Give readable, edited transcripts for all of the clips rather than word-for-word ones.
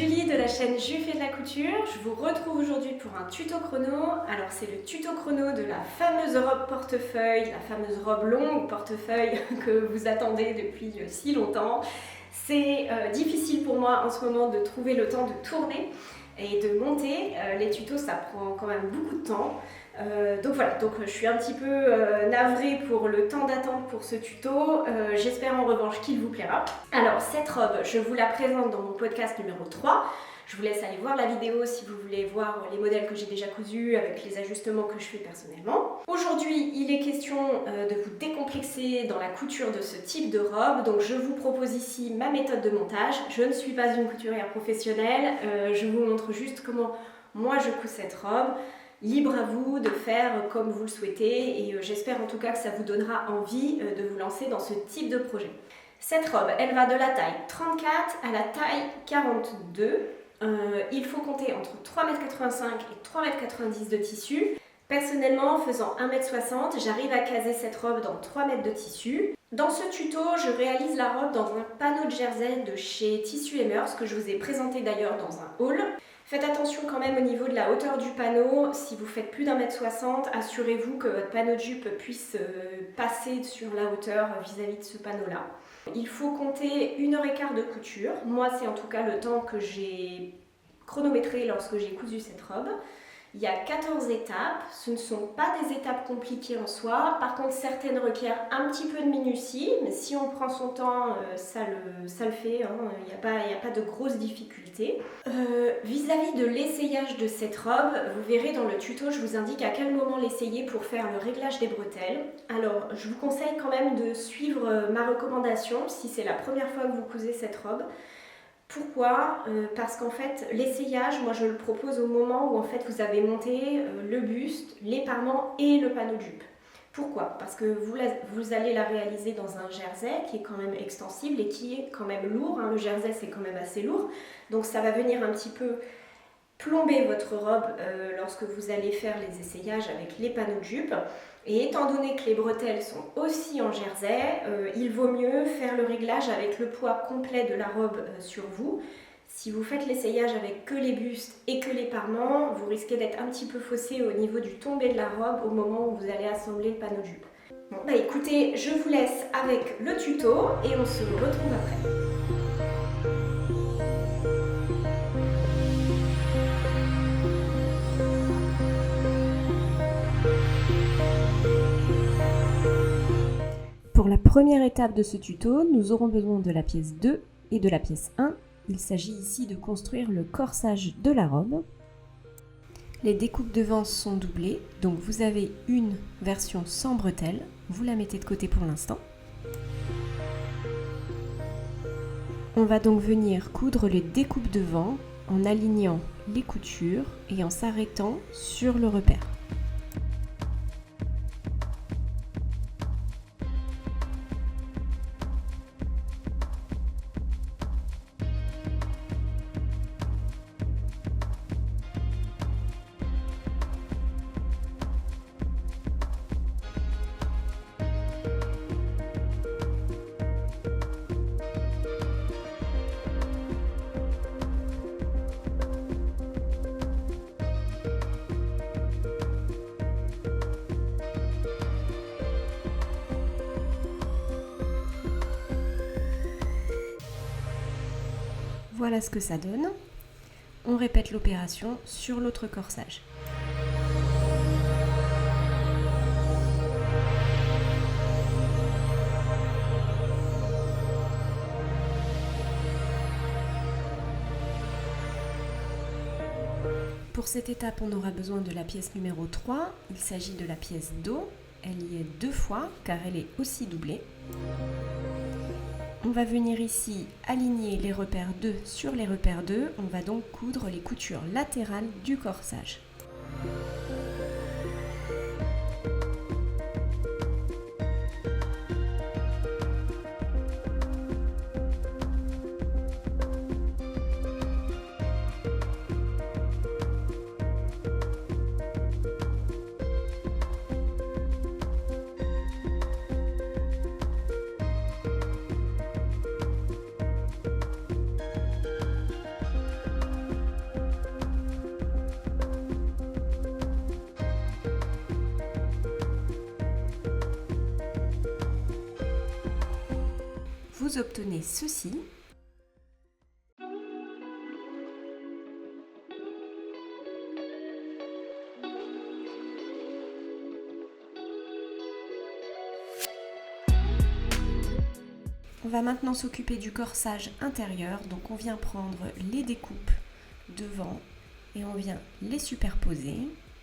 Julie de la chaîne Ju fait de la couture. Je vous retrouve aujourd'hui pour un tuto chrono. Alors c'est le tuto chrono de la fameuse robe portefeuille, la fameuse robe longue portefeuille que vous attendez depuis si longtemps. C'est difficile pour moi en ce moment de trouver le temps de tourner et de monter. Les tutos ça prend quand même beaucoup de temps. Donc voilà, je suis un petit peu navrée pour le temps d'attente pour ce tuto. J'espère en revanche qu'il vous plaira. Alors cette robe, je vous la présente dans mon podcast numéro 3. Je vous laisse aller voir la vidéo si vous voulez voir les modèles que j'ai déjà cousus avec les ajustements que je fais personnellement. Aujourd'hui, il est question de vous décomplexer dans la couture de ce type de robe. Donc je vous propose ici ma méthode de montage. Je ne suis pas une couturière professionnelle. Je vous montre juste comment moi je couds cette robe. Libre à vous de faire comme vous le souhaitez et j'espère en tout cas que ça vous donnera envie de vous lancer dans ce type de projet. Cette robe, elle va de la taille 34 à la taille 42. Il faut compter entre 3,85 m et 3,90 m de tissu. Personnellement, faisant 1,60 m, j'arrive à caser cette robe dans 3 mètres de tissu. Dans ce tuto, je réalise la robe dans un panneau de jersey de chez Tissu et Mœurs, que je vous ai présenté d'ailleurs dans un haul. Faites attention quand même au niveau de la hauteur du panneau. Si vous faites plus d'1,60 m, assurez-vous que votre panneau de jupe puisse passer sur la hauteur vis-à-vis de ce panneau-là. Il faut compter 1h15 de couture. Moi, c'est en tout cas le temps que j'ai chronométré lorsque j'ai cousu cette robe. Il y a 14 étapes, ce ne sont pas des étapes compliquées en soi, par contre certaines requièrent un petit peu de minutie, mais si on prend son temps, ça le fait, hein. Il n'y a pas de grosses difficultés. Vis-à-vis de l'essayage de cette robe, vous verrez dans le tuto, je vous indique à quel moment l'essayer pour faire le réglage des bretelles. Alors je vous conseille quand même de suivre ma recommandation si c'est la première fois que vous cousez cette robe. Pourquoi ? Parce qu'en fait, l'essayage, moi je le propose au moment où en fait vous avez monté le buste, les parements et le panneau de jupe. Pourquoi ? Parce que vous allez la réaliser dans un jersey qui est quand même extensible et qui est quand même lourd. Hein. Le jersey c'est quand même assez lourd, donc ça va venir un petit peu plomber votre robe lorsque vous allez faire les essayages avec les panneaux de jupe. Et étant donné que les bretelles sont aussi en jersey, il vaut mieux faire le réglage avec le poids complet de la robe sur vous. Si vous faites l'essayage avec que les bustes et que les parements, vous risquez d'être un petit peu faussé au niveau du tombé de la robe au moment où vous allez assembler le panneau de jupe. Bon, bah écoutez, je vous laisse avec le tuto et on se retrouve après. Pour la première étape de ce tuto, nous aurons besoin de la pièce 2 et de la pièce 1. Il s'agit ici de construire le corsage de la robe. Les découpes devant sont doublées, donc vous avez une version sans bretelles. Vous la mettez de côté pour l'instant. On va donc venir coudre les découpes devant en alignant les coutures et en s'arrêtant sur le repère. Voilà ce que ça donne. On répète l'opération sur l'autre corsage. Pour cette étape, on aura besoin de la pièce numéro 3. Il s'agit de la pièce dos. Elle y est 2 fois car elle est aussi doublée. On va venir ici aligner les repères 2 sur les repères 2. On va donc coudre les coutures latérales du corsage. vous obtenez ceci. On va maintenant s'occuper du corsage intérieur, donc on vient prendre les découpes devant et on vient les superposer.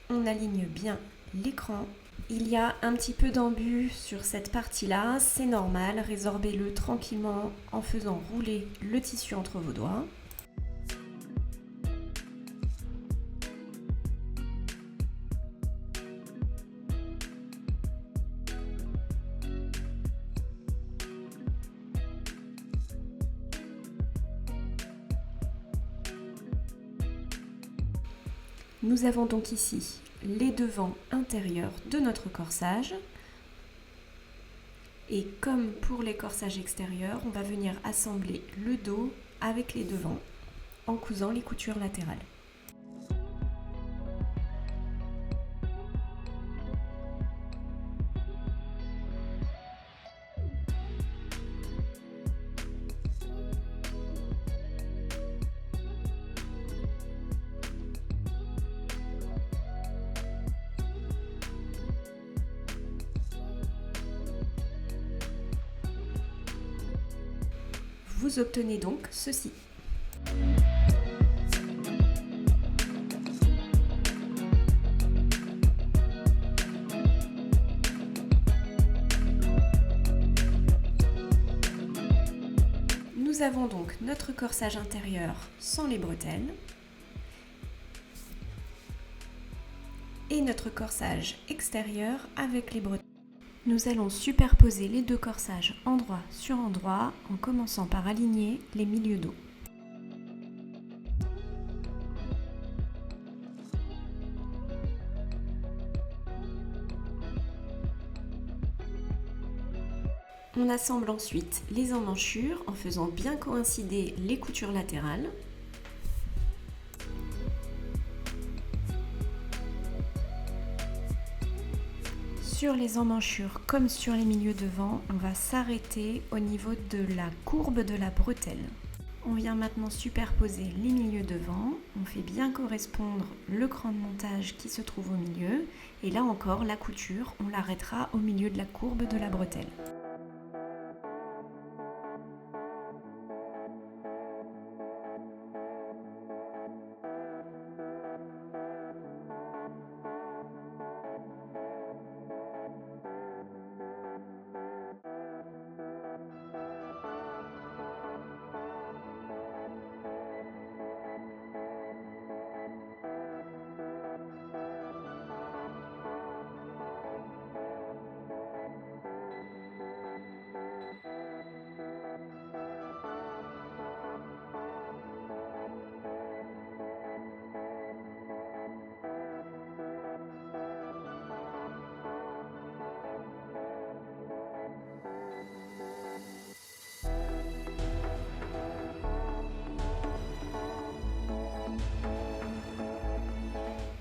On aligne bien l'écran. Il y a un petit peu d'embus sur cette partie-là, c'est normal, résorbez-le tranquillement en faisant rouler le tissu entre vos doigts. Nous avons donc ici les devants intérieurs de notre corsage. Et comme pour les corsages extérieurs, on va venir assembler le dos avec les devants en cousant les coutures latérales. Vous obtenez donc ceci. Nous avons donc notre corsage intérieur sans les bretelles et notre corsage extérieur avec les bretelles. Nous allons superposer les deux corsages endroit sur endroit en commençant par aligner les milieux dos. On assemble ensuite les emmanchures en faisant bien coïncider les coutures latérales. Sur les emmanchures comme sur les milieux devant, on va s'arrêter au niveau de la courbe de la bretelle. On vient maintenant superposer les milieux devant, on fait bien correspondre le cran de montage qui se trouve au milieu et là encore la couture, on l'arrêtera au milieu de la courbe de la bretelle.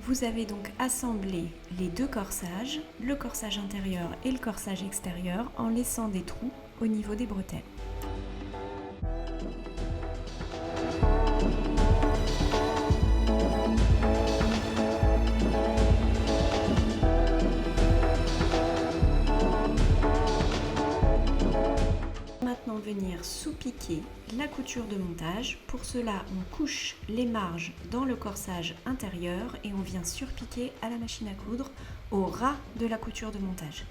Vous avez donc assemblé les deux corsages, le corsage intérieur et le corsage extérieur, en laissant des trous au niveau des bretelles. Maintenant venir sous-piquer la couture de montage. Pour cela, on couche les marges dans le corsage intérieur et on vient surpiquer à la machine à coudre au ras de la couture de montage.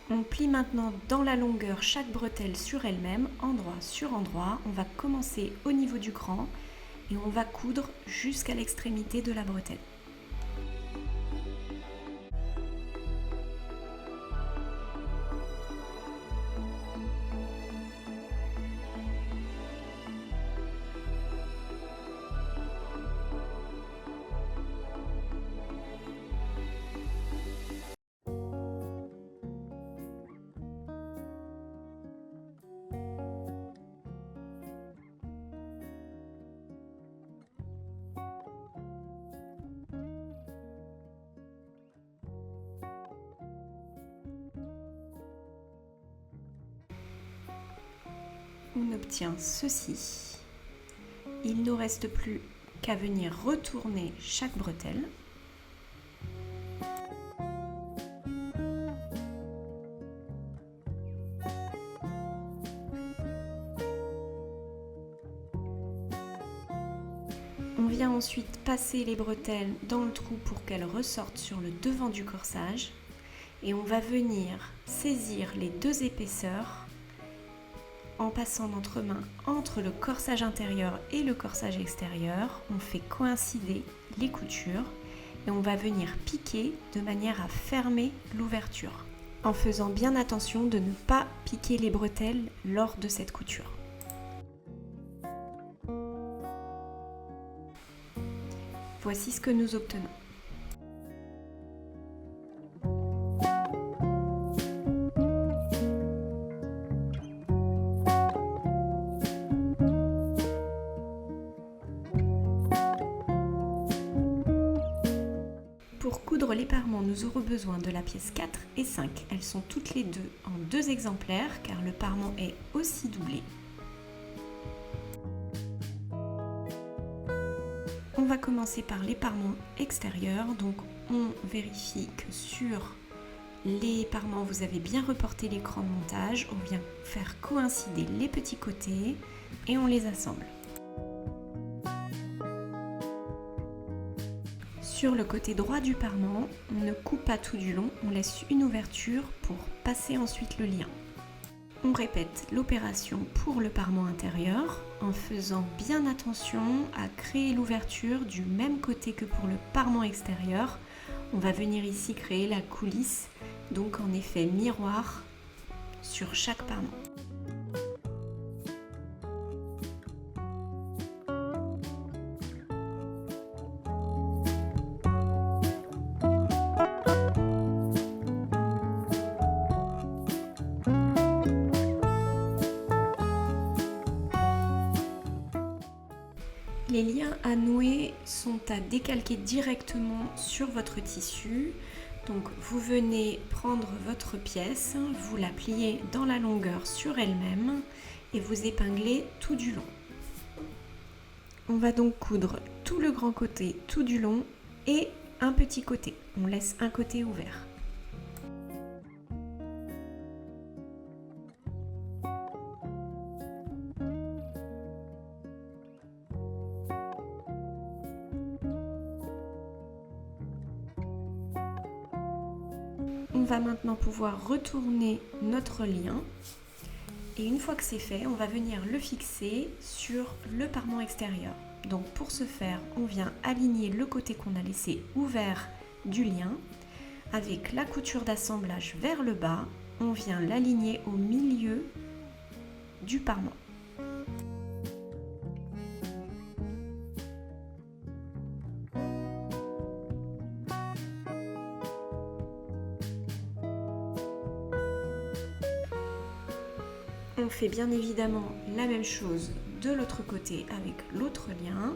On plie maintenant dans la longueur chaque bretelle sur elle-même, endroit sur endroit. On va commencer au niveau du cran et on va coudre jusqu'à l'extrémité de la bretelle. on obtient ceci. Il ne nous reste plus qu'à venir retourner chaque bretelle. On vient ensuite passer les bretelles dans le trou pour qu'elles ressortent sur le devant du corsage et on va venir saisir les deux épaisseurs en passant notre main entre le corsage intérieur et le corsage extérieur. On fait coïncider les coutures et on va venir piquer de manière à fermer l'ouverture en faisant bien attention de ne pas piquer les bretelles lors de cette couture. Voici ce que nous obtenons. Pour coudre les parements, nous aurons besoin de la pièce 4 et 5. Elles sont toutes les deux en 2 exemplaires car le parement est aussi doublé. On va commencer par les parements extérieurs, donc on vérifie que sur les parements vous avez bien reporté l'écran de montage, on vient faire coïncider les petits côtés et on les assemble. Sur le côté droit du parement, on ne coupe pas tout du long, on laisse une ouverture pour passer ensuite le lien. On répète l'opération pour le parement intérieur en faisant bien attention à créer l'ouverture du même côté que pour le parement extérieur. On va venir ici créer la coulisse, donc en effet miroir sur chaque parement. Les liens à nouer sont à décalquer directement sur votre tissu. Donc vous venez prendre votre pièce, vous la pliez dans la longueur sur elle-même et vous épinglez tout du long. On va donc coudre tout le grand côté tout du long et un petit côté. On laisse un côté ouvert. On va maintenant pouvoir retourner notre lien et une fois que c'est fait, on va venir le fixer sur le parement extérieur. Donc pour ce faire, on vient aligner le côté qu'on a laissé ouvert du lien avec la couture d'assemblage vers le bas, on vient l'aligner au milieu du parement. On fait bien évidemment la même chose de l'autre côté avec l'autre lien.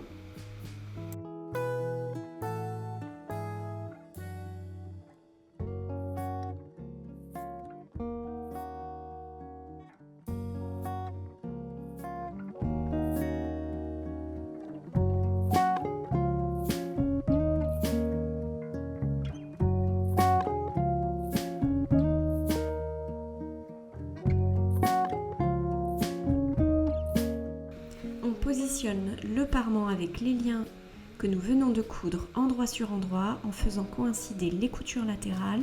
Positionne le parement avec les liens que nous venons de coudre endroit sur endroit en faisant coïncider les coutures latérales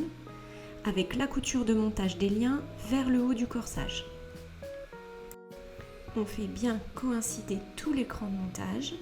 avec la couture de montage des liens vers le haut du corsage. On fait bien coïncider tout l'écran de montage.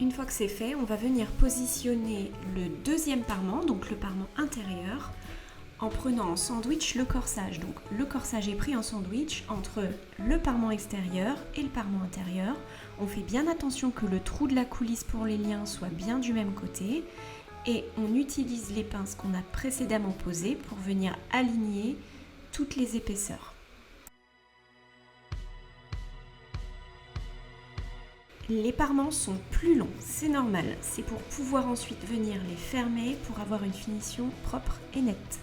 Une fois que c'est fait, on va venir positionner le deuxième parement, donc le parement intérieur, en prenant en sandwich le corsage. Donc le corsage est pris en sandwich entre le parement extérieur et le parement intérieur. On fait bien attention que le trou de la coulisse pour les liens soit bien du même côté et on utilise les pinces qu'on a précédemment posées pour venir aligner toutes les épaisseurs. Les parements sont plus longs, c'est normal, c'est pour pouvoir ensuite venir les fermer pour avoir une finition propre et nette.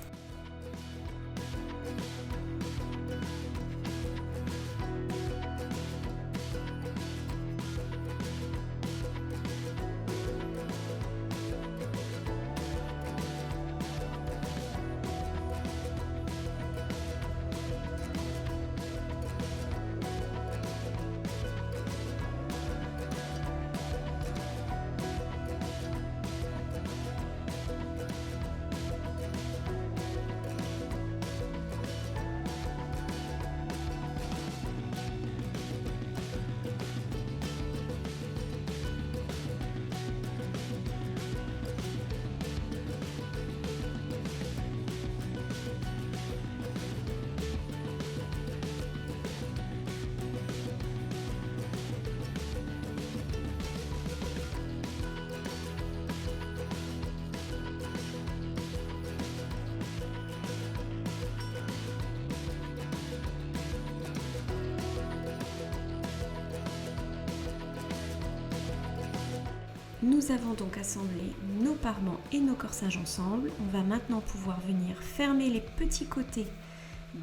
Nous avons donc assemblé nos parements et nos corsages ensemble. On va maintenant pouvoir venir fermer les petits côtés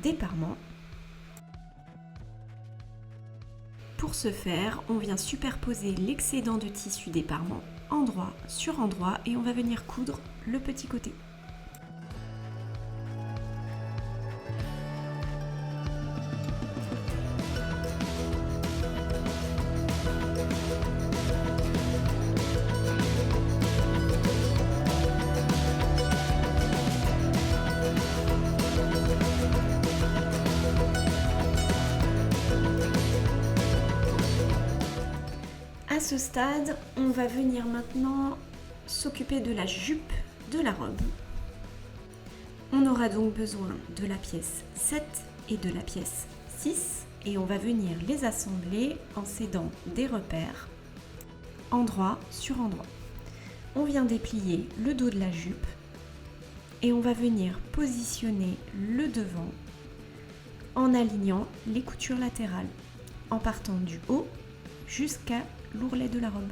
des parements. Pour ce faire, on vient superposer l'excédent de tissu des parements endroit sur endroit et on va venir coudre le petit côté. À ce stade, on va venir maintenant s'occuper de la jupe de la robe. On aura donc besoin de la pièce 7 et de la pièce 6 et on va venir les assembler en s'aidant des repères endroit sur endroit. On vient déplier le dos de la jupe et on va venir positionner le devant en alignant les coutures latérales en partant du haut jusqu'à l'ourlet de la robe.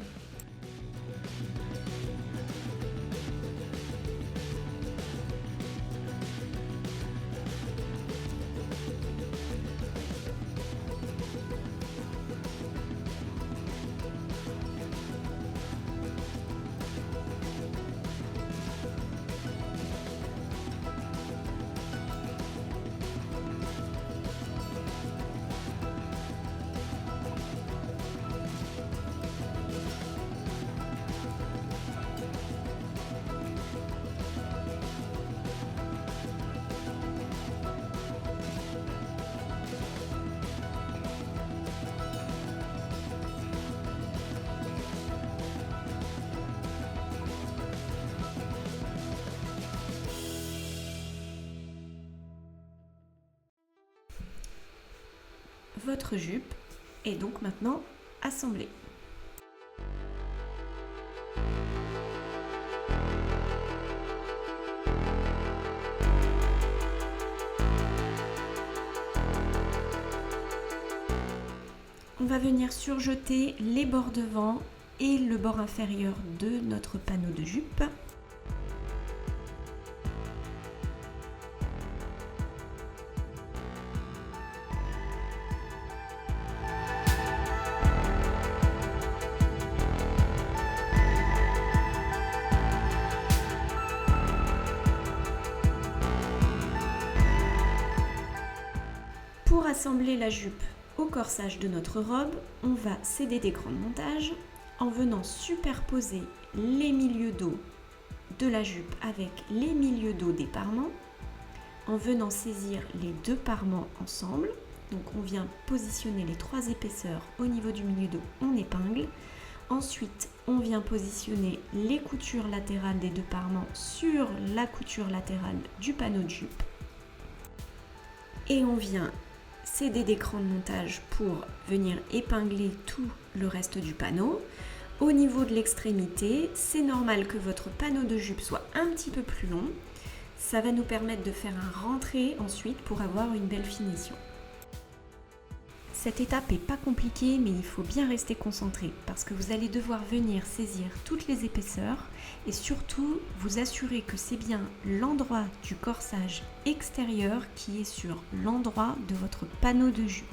Votre jupe est donc maintenant assemblée. On va venir surjeter les bords devant et le bord inférieur de notre panneau de jupe. Pour assembler la jupe au corsage de notre robe, on va s'aider des grands montages en venant superposer les milieux dos de la jupe avec les milieux dos des parements, en venant saisir les deux parements ensemble. Donc on vient positionner les trois épaisseurs au niveau du milieu dos, on épingle. Ensuite, on vient positionner les coutures latérales des deux parements sur la couture latérale du panneau de jupe. Et on vient céder d'écran de montage pour venir épingler tout le reste du panneau. Au niveau de l'extrémité, c'est normal que votre panneau de jupe soit un petit peu plus long. Ça va nous permettre de faire un rentré ensuite pour avoir une belle finition. Cette étape n'est pas compliquée, mais il faut bien rester concentré parce que vous allez devoir venir saisir toutes les épaisseurs et surtout vous assurer que c'est bien l'endroit du corsage extérieur qui est sur l'endroit de votre panneau de jupe.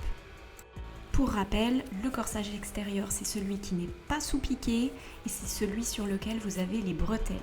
Pour rappel, le corsage extérieur, c'est celui qui n'est pas sous-piqué et c'est celui sur lequel vous avez les bretelles.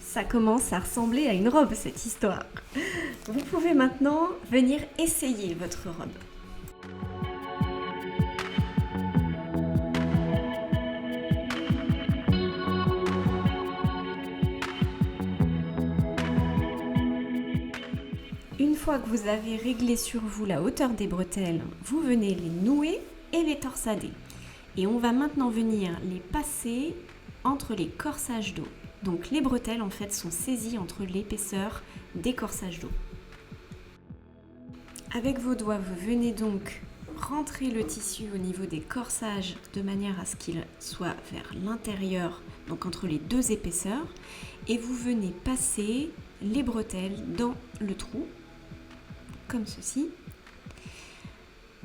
Ça commence à ressembler à une robe cette histoire. Vous pouvez maintenant venir essayer votre robe. Une fois que vous avez réglé sur vous la hauteur des bretelles, vous venez les nouer et les torsader. Et on va maintenant venir les passer entre les corsages d'eau. Donc les bretelles en fait sont saisies entre l'épaisseur des corsages d'eau. Avec vos doigts, vous venez donc rentrer le tissu au niveau des corsages de manière à ce qu'il soit vers l'intérieur, donc entre les deux épaisseurs, et vous venez passer les bretelles dans le trou, comme ceci.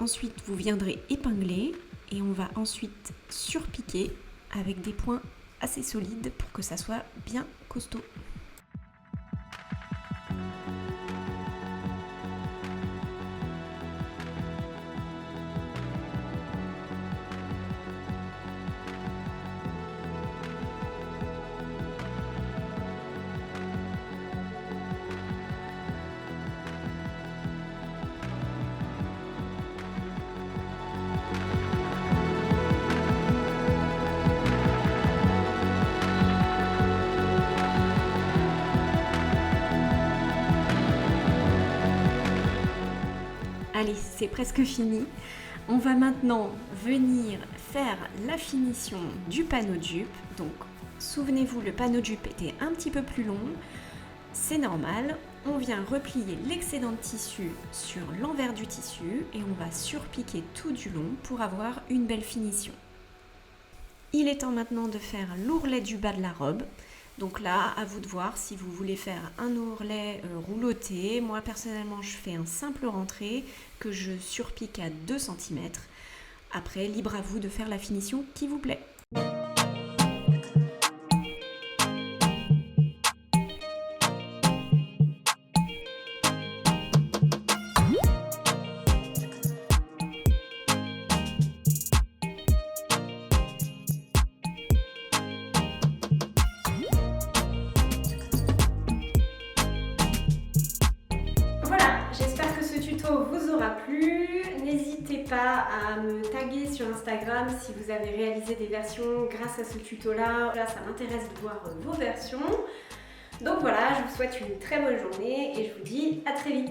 Ensuite, vous viendrez épingler et on va ensuite surpiquer avec des points assez solides pour que ça soit bien costaud. Allez, c'est presque fini. On va maintenant venir faire la finition du panneau de jupe. Donc, souvenez-vous, le panneau de jupe était un petit peu plus long. C'est normal. On vient replier l'excédent de tissu sur l'envers du tissu et on va surpiquer tout du long pour avoir une belle finition. Il est temps maintenant de faire l'ourlet du bas de la robe. Donc là, à vous de voir si vous voulez faire un ourlet rouloté. Moi, personnellement, je fais un simple rentré que je surpique à 2 cm. Après, libre à vous de faire la finition qui vous plaît. J'espère que ce tuto vous aura plu. N'hésitez pas à me taguer sur Instagram si vous avez réalisé des versions grâce à ce tuto-là. Là, ça m'intéresse de voir vos versions. Donc voilà, je vous souhaite une très bonne journée et je vous dis à très vite.